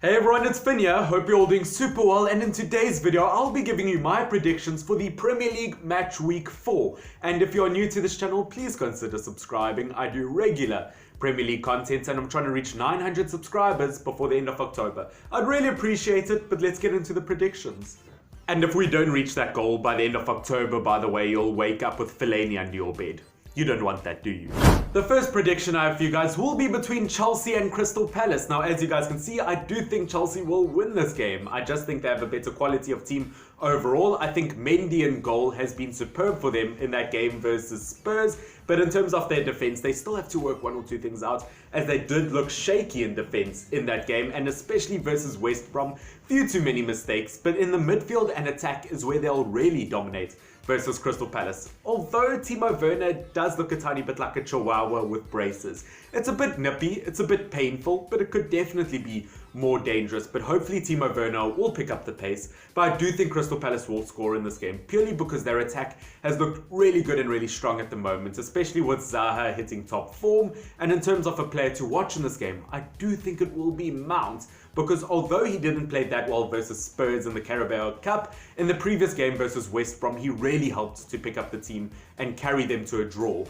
Hey everyone, it's Finn here. Hope you're all doing super well, and in today's video I'll be giving you my predictions for the Premier League match week 4. And if you're new to this channel, please consider subscribing. I do regular Premier League content and I'm trying to reach 900 subscribers before the end of October. I'd really appreciate it, but let's get into the predictions. And if we don't reach that goal by the end of October, by the way, you'll wake up with Fellaini under your bed. You don't want that, do you? The first prediction I have for you guys will be between Chelsea and Crystal Palace. Now, as you guys can see, I do think Chelsea will win this game. I just think they have a better quality of team overall. I think Mendy in goal has been superb for them in that game versus Spurs. But in terms of their defense, they still have to work one or two things out, as they did look shaky in defense in that game, and especially versus West Brom. Few too many mistakes, but in the midfield and attack is where they'll really dominate versus Crystal Palace. Although Timo Werner does look a tiny bit like a chihuahua with braces. It's a bit nippy, it's a bit painful, but it could definitely be more dangerous. But hopefully Timo Werner will pick up the pace. But I do think Crystal Palace will score in this game, purely because their attack has looked really good and really strong at the moment, especially with Zaha hitting top form. And in terms of a player to watch in this game, I do think it will be Mount, because although he didn't play that well versus Spurs in the Carabao Cup, in the previous game versus West Brom, he really helped to pick up the team and carry them to a draw.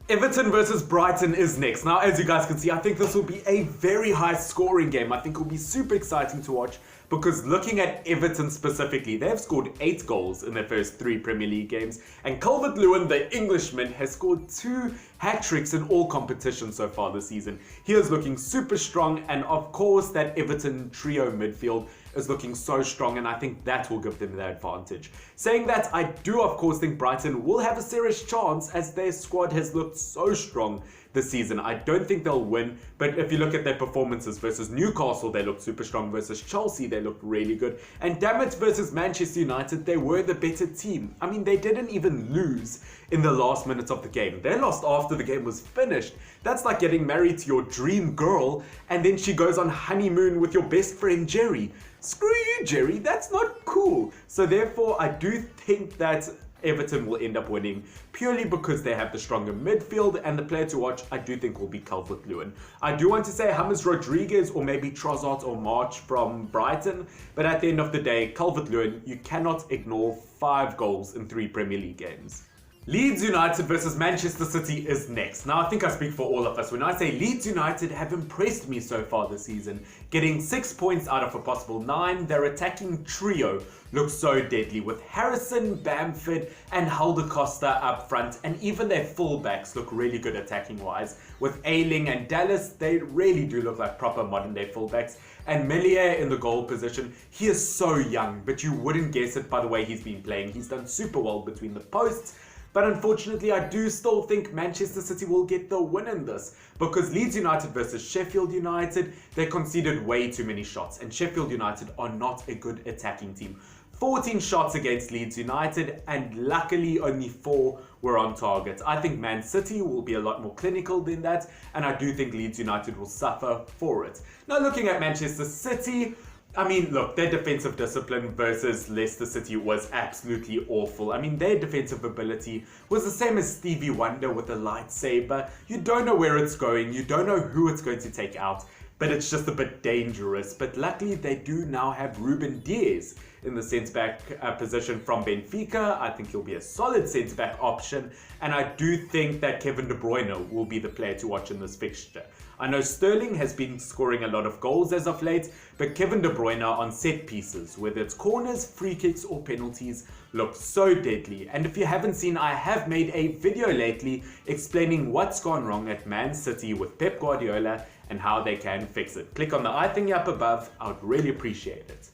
Everton versus Brighton is next. Now, as you guys can see, I think this will be a very high scoring game. I think it will be super exciting to watch, because looking at Everton specifically, they have scored 8 goals in their first 3 Premier League games, and Calvert-Lewin, the Englishman, has scored 2 hat-tricks in all competitions so far this season. He is looking super strong, and of course that Everton trio midfield is looking so strong, and I think that will give them the advantage. Saying that, I do of course think Brighton will have a serious chance, as their squad has looked so strong this season. I don't think they'll win, but if you look at their performances versus Newcastle, they looked super strong. Versus Chelsea, they looked really good. And damn it, versus Manchester United, they were the better team. I mean, they didn't even lose in the last minutes of the game. They lost after the game was finished. That's like getting married to your dream girl, and then she goes on honeymoon with your best friend Jerry. Screw you, Jerry, that's not cool. So therefore, I do think that Everton will end up winning, purely because they have the stronger midfield, and the player to watch I do think will be Calvert-Lewin. I do want to say James Rodriguez or maybe Trossard or March from Brighton, but at the end of the day, Calvert-Lewin, you cannot ignore 5 goals in 3 Premier League games. Leeds United versus Manchester City is next. Now, I think I speak for all of us when I say Leeds United have impressed me so far this season, getting 6 points out of a possible 9. Their attacking trio looks so deadly, with Harrison, Bamford and Helder Costa up front, and even their fullbacks look really good attacking wise. With Ayling and Dallas, they really do look like proper modern day fullbacks. And Melier in the goal position, he is so young, but you wouldn't guess it by the way he's been playing. He's done super well between the posts. But unfortunately, I do still think Manchester City will get the win in this, because Leeds United versus Sheffield United, they conceded way too many shots, and Sheffield United are not a good attacking team. 14 shots against Leeds United, and luckily only 4 were on target. I think Man City will be a lot more clinical than that, and I do think Leeds United will suffer for it. Now, looking at Manchester City, I mean, look, their defensive discipline versus Leicester City was absolutely awful. I mean, their defensive ability was the same as Stevie Wonder with a lightsaber. You don't know where it's going, you don't know who it's going to take out, but it's just a bit dangerous. But luckily, they do now have Ruben Dias in the centre-back position from Benfica. I think he'll be a solid centre-back option, and I do think that Kevin De Bruyne will be the player to watch in this fixture. I know Sterling has been scoring a lot of goals as of late, but Kevin De Bruyne on set pieces, whether it's corners, free kicks or penalties, looks so deadly. And if you haven't seen, I have made a video lately explaining what's gone wrong at Man City with Pep Guardiola and how they can fix it. Click on the I thingy up above, I would really appreciate it.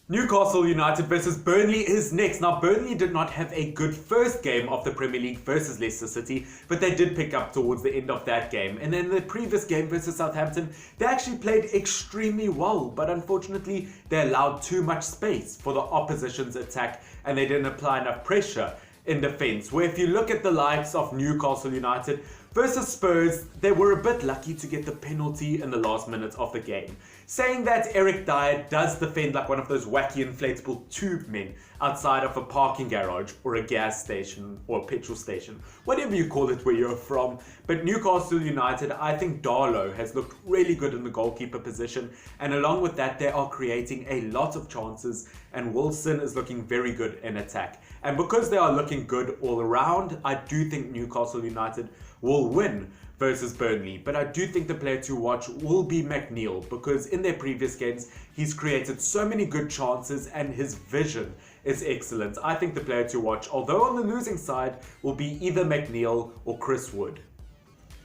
Newcastle United versus Burnley is next. Now, Burnley did not have a good first game of the Premier League versus Leicester City, but they did pick up towards the end of that game. And then the previous game versus Southampton, they actually played extremely well, but unfortunately, they allowed too much space for the opposition's attack, and they didn't apply enough pressure in defense. Where if you look at the likes of Newcastle United, Versus Spurs, they were a bit lucky to get the penalty in the last minute of the game, saying that Eric Dyer does defend like one of those wacky inflatable tube men outside of a parking garage or a gas station or a petrol station, whatever you call it where you're from. But Newcastle United, I think Darlow has looked really good in the goalkeeper position, and along with that they are creating a lot of chances, and Wilson is looking very good in attack. And because they are looking good all around, I do think Newcastle United will win versus Burnley. But I do think the player to watch will be McNeil, because in their previous games he's created so many good chances and his vision is excellent. I think the player to watch, although on the losing side, will be either McNeil or Chris Wood.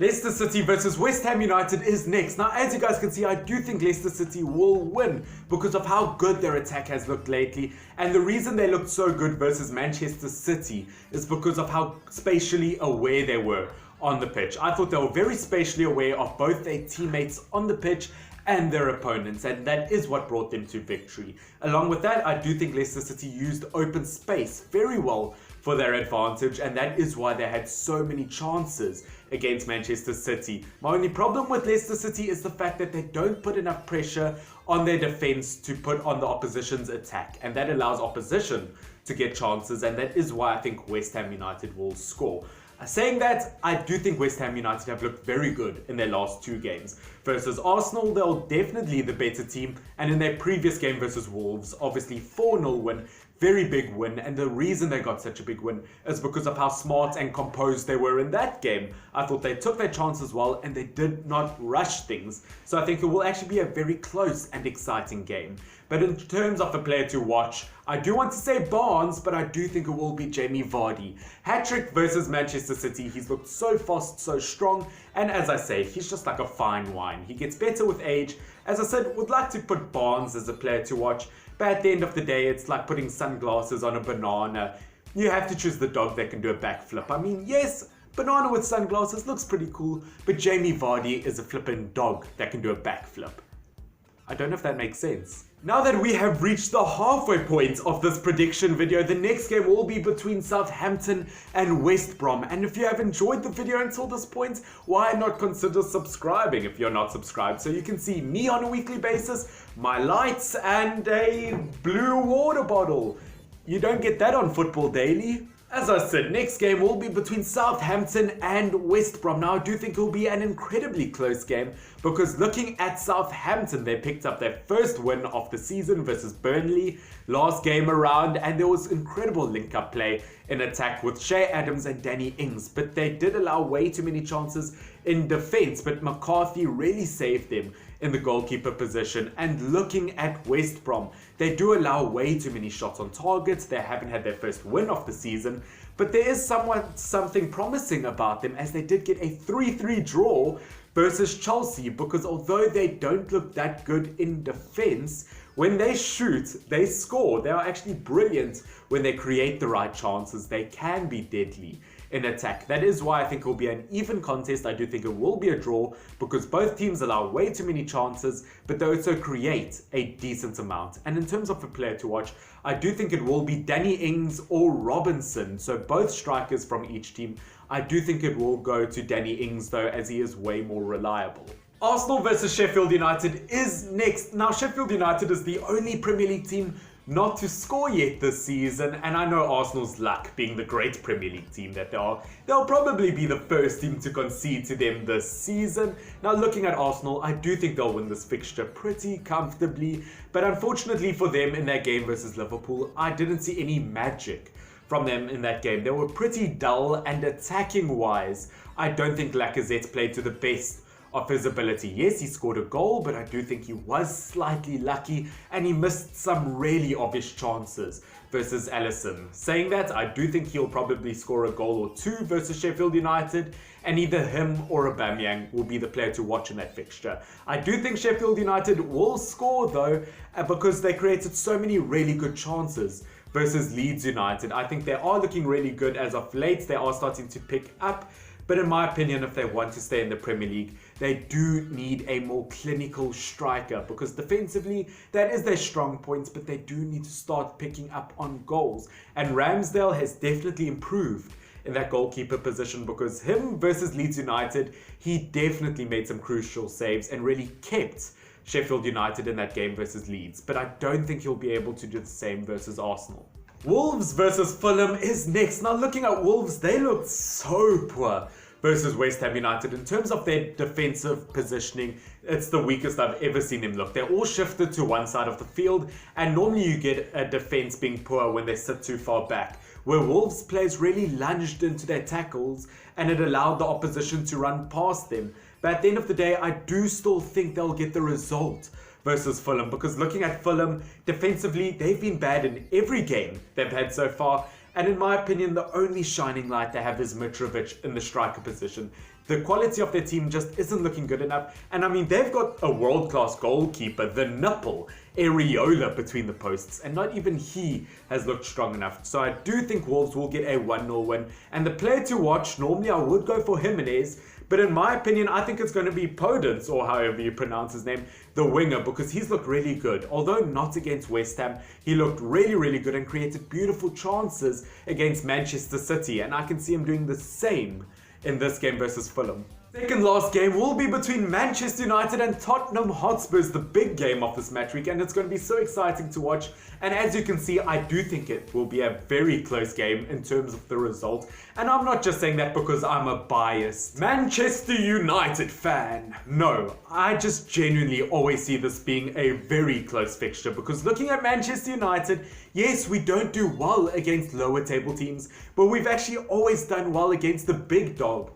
Leicester City versus West Ham United is next. Now, as you guys can see, I do think Leicester City will win because of how good their attack has looked lately. And the reason they looked so good versus Manchester City is because of how spatially aware they were on the pitch. I thought they were very spatially aware of both their teammates on the pitch and their opponents, and that is what brought them to victory. Along with that, I do think Leicester City used open space very well for their advantage, and that is why they had so many chances against Manchester City. My only problem with Leicester City is the fact that they don't put enough pressure on their defense to put on the opposition's attack, and that allows opposition to get chances, and that is why I think West Ham United will score. Saying that, I do think West Ham United have looked very good in their last two games. Versus Arsenal, they're definitely the better team, and in their previous game versus Wolves, obviously 4-0 win, very big win, and the reason they got such a big win is because of how smart and composed they were in that game. I thought they took their chances well and they did not rush things, so I think it will actually be a very close and exciting game. But in terms of a player to watch, I do want to say Barnes, but I do think it will be Jamie Vardy. Hat-trick versus Manchester City, he's looked so fast, so strong, and as I say, he's just like a fine wine. He gets better with age. As I said, would like to put Barnes as a player to watch, but at the end of the day, it's like putting sunglasses on a banana. You have to choose the dog that can do a backflip. I mean, yes, banana with sunglasses looks pretty cool, but Jamie Vardy is a flippin' dog that can do a backflip. I don't know if that makes sense. Now that we have reached the halfway point of this prediction video, the next game will be between Southampton and West Brom. And if you have enjoyed the video until this point, why not consider subscribing if you're not subscribed, so you can see me on a weekly basis, my lights, and a blue water bottle. You don't get that on Football Daily. As I said, next game will be between Southampton and West Brom. Now, I do think it will be an incredibly close game because looking at Southampton, they picked up their first win of the season versus Burnley last game around, and there was incredible link-up play in attack with Shea Adams and Danny Ings, but they did allow way too many chances in defense, but McCarthy really saved them in the goalkeeper position. And looking at West Brom, they do allow way too many shots on target. They haven't had their first win of the season, but there is something promising about them, as they did get a 3-3 draw versus Chelsea, because although they don't look that good in defense, when they shoot, they score. They are actually brilliant when they create the right chances. They can be deadly in attack. That is why I think it will be an even contest. I do think it will be a draw because both teams allow way too many chances, but they also create a decent amount. And in terms of a player to watch, I do think it will be Danny Ings or Robinson, so both strikers from each team. I do think it will go to Danny Ings though, as he is way more reliable. Arsenal versus Sheffield United is next. Now, Sheffield United is the only Premier League team not to score yet this season, and I know Arsenal's luck, being the great Premier League team that they are, they'll probably be the first team to concede to them this season. Now, looking at Arsenal, I do think they'll win this fixture pretty comfortably, but unfortunately for them in that game versus Liverpool, I didn't see any magic from them in that game. They were pretty dull, and attacking wise, I don't think Lacazette played to the best of his ability. Yes, he scored a goal, but I do think he was slightly lucky and he missed some really obvious chances versus Alisson. Saying that, I do think he'll probably score a goal or two versus Sheffield United, and either him or Aubameyang will be the player to watch in that fixture. I do think Sheffield United will score though, because they created so many really good chances versus Leeds United. I think they are looking really good as of late. They are starting to pick up. But in my opinion, if they want to stay in the Premier League, they do need a more clinical striker, because defensively, that is their strong points, but they do need to start picking up on goals. And Ramsdale has definitely improved in that goalkeeper position, because him versus Leeds United, he definitely made some crucial saves and really kept Sheffield United in that game versus Leeds. But I don't think he'll be able to do the same versus Arsenal. Wolves versus Fulham is next. Now looking at Wolves, they looked so poor versus West Ham United. In terms of their defensive positioning, it's the weakest I've ever seen them look. They're all shifted to one side of the field, and normally you get a defense being poor when they sit too far back, where Wolves players really lunged into their tackles and it allowed the opposition to run past them. But at the end of the day, I do still think they'll get the result versus Fulham, because looking at Fulham, defensively, they've been bad in every game they've had so far. And in my opinion, the only shining light they have is Mitrovic in the striker position. The quality of their team just isn't looking good enough. And I mean, they've got a world-class goalkeeper, the nipple, Areola, between the posts. And not even he has looked strong enough. So I do think Wolves will get a 1-0 win. And the player to watch, normally I would go for Jimenez. But in my opinion, I think it's going to be Podence, or however you pronounce his name, the winger, because he's looked really good. Although not against West Ham, he looked really, really good and created beautiful chances against Manchester City. And I can see him doing the same in this game versus Fulham. Second last game will be between Manchester United and Tottenham Hotspurs, the big game of this match week, and it's going to be so exciting to watch. And as you can see, I do think it will be a very close game in terms of the result. And I'm not just saying that because I'm a biased Manchester United fan. No, I just genuinely always see this being a very close fixture, because looking at Manchester United, yes, we don't do well against lower table teams, but we've actually always done well against the big dogs.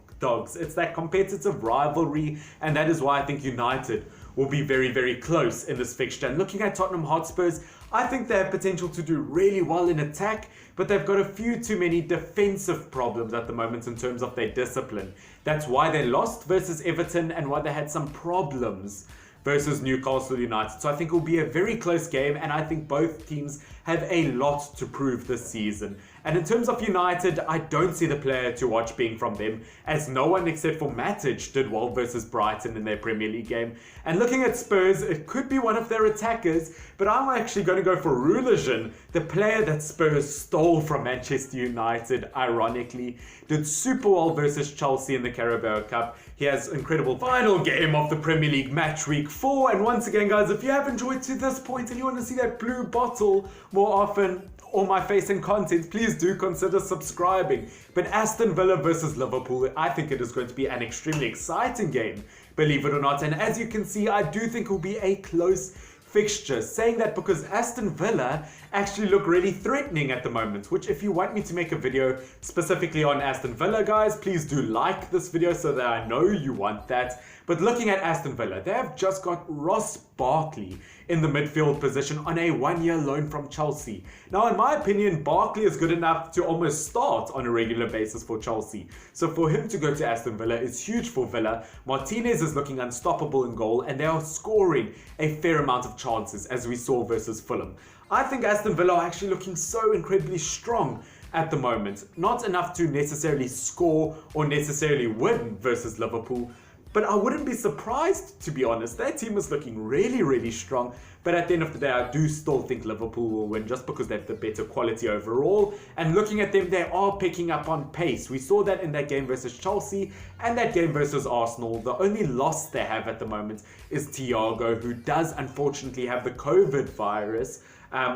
It's that competitive rivalry, and that is why I think United will be very, very close in this fixture. And looking at Tottenham Hotspurs, I think they have potential to do really well in attack, but they've got a few too many defensive problems at the moment in terms of their discipline. That's why they lost versus Everton and why they had some problems versus Newcastle United. So I think it will be a very close game, and I think both teams have a lot to prove this season. And in terms of United, I don't see the player to watch being from them, as no one except for Matic did well versus Brighton in their Premier League game. And looking at Spurs, it could be one of their attackers, but I'm actually going to go for Ruligen, the player that Spurs stole from Manchester United, ironically. Did super well versus Chelsea in the Carabao Cup. He has incredible final game of the Premier League match week 4. And once again, guys, if you have enjoyed to this point and you want to see that blue bottle more often, or my face and content, please do consider subscribing. But Aston Villa versus Liverpool, I think it is going to be an extremely exciting game, believe it or not. And as you can see, I do think it will be a close fixture. Saying that because Aston Villa actually look really threatening at the moment, which if you want me to make a video specifically on Aston Villa, guys, please do like this video so that I know you want that. But looking at Aston Villa, they have just got Ross Barkley in the midfield position on a 1-year loan from Chelsea. Now, in my opinion, Barkley is good enough to almost start on a regular basis for Chelsea. So for him to go to Aston Villa is huge for Villa. Martinez is looking unstoppable in goal, and they are scoring a fair amount of chances, as we saw versus Fulham. I think Aston Villa are actually looking so incredibly strong at the moment. Not enough to necessarily score or necessarily win versus Liverpool, but I wouldn't be surprised, to be honest. Their team is looking really, really strong. But at the end of the day, I do still think Liverpool will win just because they have the better quality overall. And looking at them, they are picking up on pace. We saw that in that game versus Chelsea and that game versus Arsenal. The only loss they have at the moment is Thiago, who does unfortunately have the COVID virus,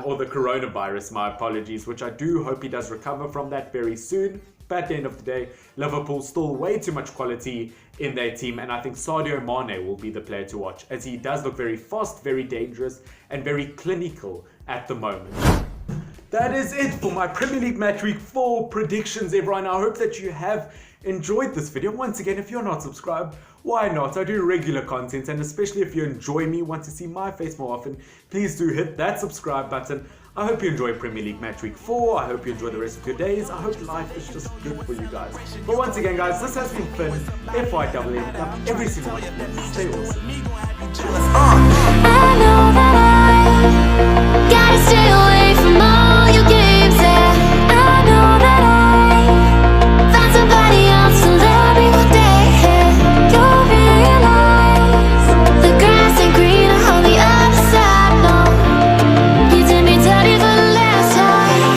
or the coronavirus, my apologies, which I do hope he does recover from that very soon. But at the end of the day, Liverpool still way too much quality in their team, and I think Sadio Mane will be the player to watch, as he does look very fast, very dangerous, and very clinical at the moment. That is it for my Premier League Match Week 4 predictions, everyone. I hope that you have enjoyed this video. Once again, if you're not subscribed, why not? I do regular content, and especially if you enjoy me, want to see my face more often, please do hit that subscribe button. I hope you enjoy Premier League Match Week 4. I hope you enjoy the rest of your days. I hope life is just good for you guys. But once again, guys, this has been Finn, FYWM, every single one. Stay awesome.